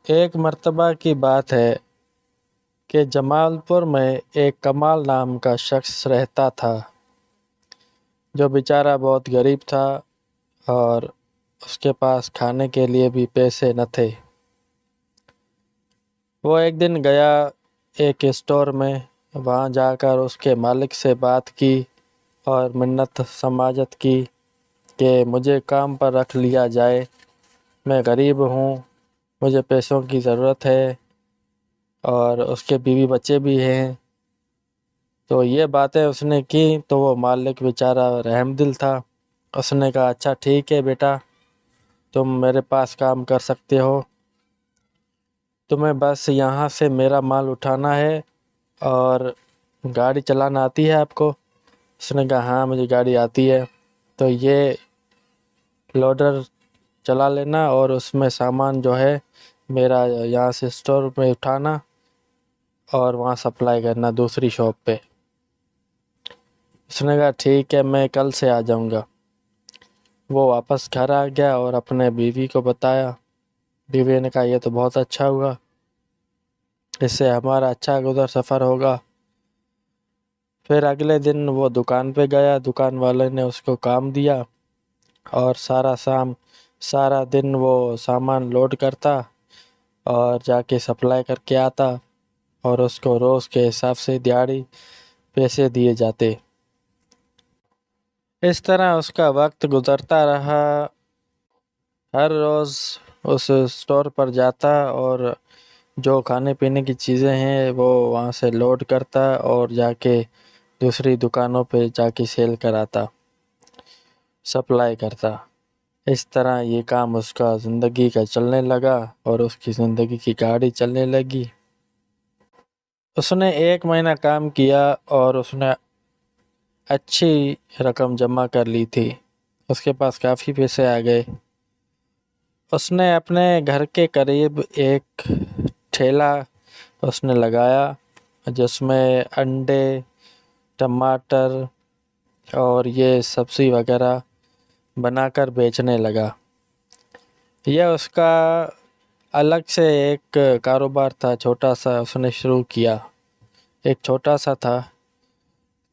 ایک مرتبہ کی بات ہے کہ جمال پور میں ایک کمال نام کا شخص رہتا تھا جو بیچارہ بہت غریب تھا اور اس کے پاس کھانے کے لیے بھی پیسے نہ تھے۔ وہ ایک دن گیا ایک اسٹور میں، وہاں جا کر اس کے مالک سے بات کی اور منت سماجت کی کہ مجھے کام پر رکھ لیا جائے، میں غریب ہوں، مجھے پیسوں کی ضرورت ہے اور اس کے بیوی بچے بھی ہیں۔ تو یہ باتیں اس نے کی تو وہ مالک بیچارہ رحم دل تھا، اس نے کہا اچھا ٹھیک ہے بیٹا، تم میرے پاس کام کر سکتے ہو، تمہیں بس یہاں سے میرا مال اٹھانا ہے اور گاڑی چلانا آتی ہے آپ کو؟ اس نے کہا ہاں مجھے گاڑی آتی ہے۔ تو یہ لوڈر چلا لینا اور اس میں سامان جو ہے میرا یہاں سے اسٹور میں اٹھانا اور وہاں سپلائی کرنا دوسری شاپ پہ۔ اس نے کہا ٹھیک ہے میں کل سے آ جاؤں گا۔ وہ واپس گھر آ گیا اور اپنے بیوی کو بتایا۔ بیوی نے کہا یہ تو بہت اچھا ہوا، اس سے ہمارا اچھا گزر سفر ہوگا۔ پھر اگلے دن وہ دکان پہ گیا، دکان والے نے اس کو کام دیا اور سارا دن وہ سامان لوڈ کرتا اور جا کے سپلائی کر کے آتا اور اس کو روز کے حساب سے دیہاڑی پیسے دیے جاتے۔ اس طرح اس کا وقت گزرتا رہا۔ ہر روز اس اسٹور پر جاتا اور جو کھانے پینے کی چیزیں ہیں وہ وہاں سے لوڈ کرتا اور جا کے دوسری دکانوں پہ جا کے سیل کراتا، سپلائی کرتا۔ اس طرح یہ کام اس کا زندگی کا چلنے لگا اور اس کی زندگی کی گاڑی چلنے لگی۔ اس نے 1 مہینہ کام کیا اور اس نے اچھی رقم جمع کر لی تھی، اس کے پاس کافی پیسے آ گئے۔ اس نے اپنے گھر کے قریب ایک ٹھیلا اس نے لگایا جس میں انڈے، ٹماٹر اور یہ سبزی وغیرہ بنا کر بیچنے لگا۔ یہ اس کا الگ سے ایک کاروبار تھا، چھوٹا سا اس نے شروع کیا، ایک چھوٹا سا تھا۔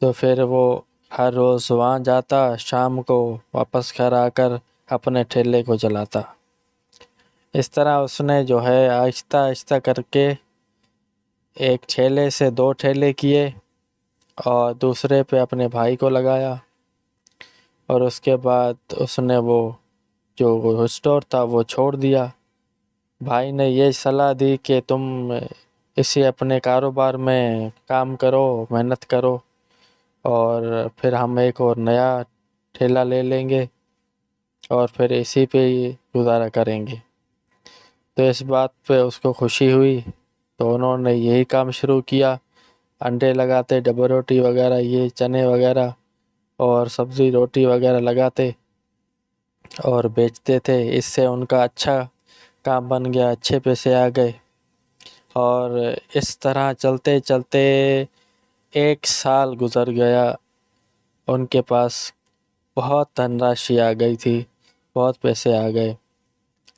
تو پھر وہ ہر روز وہاں جاتا، شام کو واپس گھر آ کر اپنے ٹھیلے کو چلاتا۔ اس طرح اس نے جو ہے آہستہ آہستہ کر کے ایک ٹھیلے سے 2 ٹھیلے کیے اور دوسرے پہ اپنے بھائی کو لگایا، اور اس کے بعد اس نے وہ جو اسٹور تھا وہ چھوڑ دیا۔ بھائی نے یہ صلاح دی کہ تم اسی اپنے کاروبار میں کام کرو، محنت کرو، اور پھر ہم ایک اور نیا ٹھیلا لے لیں گے اور پھر اسی پہ ہی گزارا کریں گے۔ تو اس بات پہ اس کو خوشی ہوئی تو انہوں نے یہی کام شروع کیا، انڈے لگاتے، ڈبل روٹی وغیرہ، یہ چنے وغیرہ اور سبزی روٹی وغیرہ لگاتے اور بیچتے تھے۔ اس سے ان کا اچھا کام بن گیا، اچھے پیسے آ گئے، اور اس طرح چلتے چلتے 1 سال گزر گیا۔ ان کے پاس بہت دھن راشی آ گئی تھی، بہت پیسے آ گئے،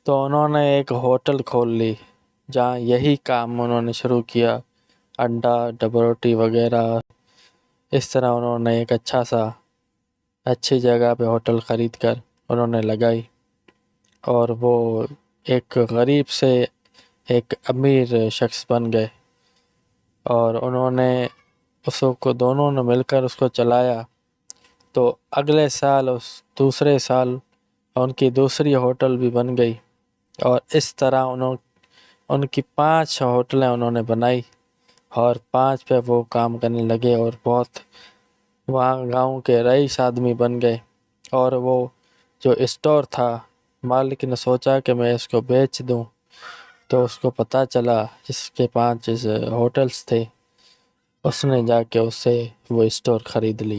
تو انہوں نے ایک ہوٹل کھول لی جہاں یہی کام انہوں نے شروع کیا، انڈا، ڈبل روٹی وغیرہ۔ اس طرح انہوں نے ایک اچھی جگہ پہ ہوٹل خرید کر انہوں نے لگائی، اور وہ ایک غریب سے ایک امیر شخص بن گئے، اور انہوں نے اس کو دونوں نے مل کر اس کو چلایا۔ تو اگلے سال دوسرے سال ان کی دوسری ہوٹل بھی بن گئی، اور اس طرح ان کی 5 ہوٹلیں انہوں نے بنائی اور 5 پہ وہ کام کرنے لگے، اور بہت وہاں گاؤں کے رئیس آدمی بن گئے۔ اور وہ جو اسٹور تھا، مالک نے سوچا کہ میں اس کو بیچ دوں، تو اس کو پتہ چلا جس کے 5 ہوٹلز تھے، اس نے جا کے اس سے وہ اسٹور خرید لی۔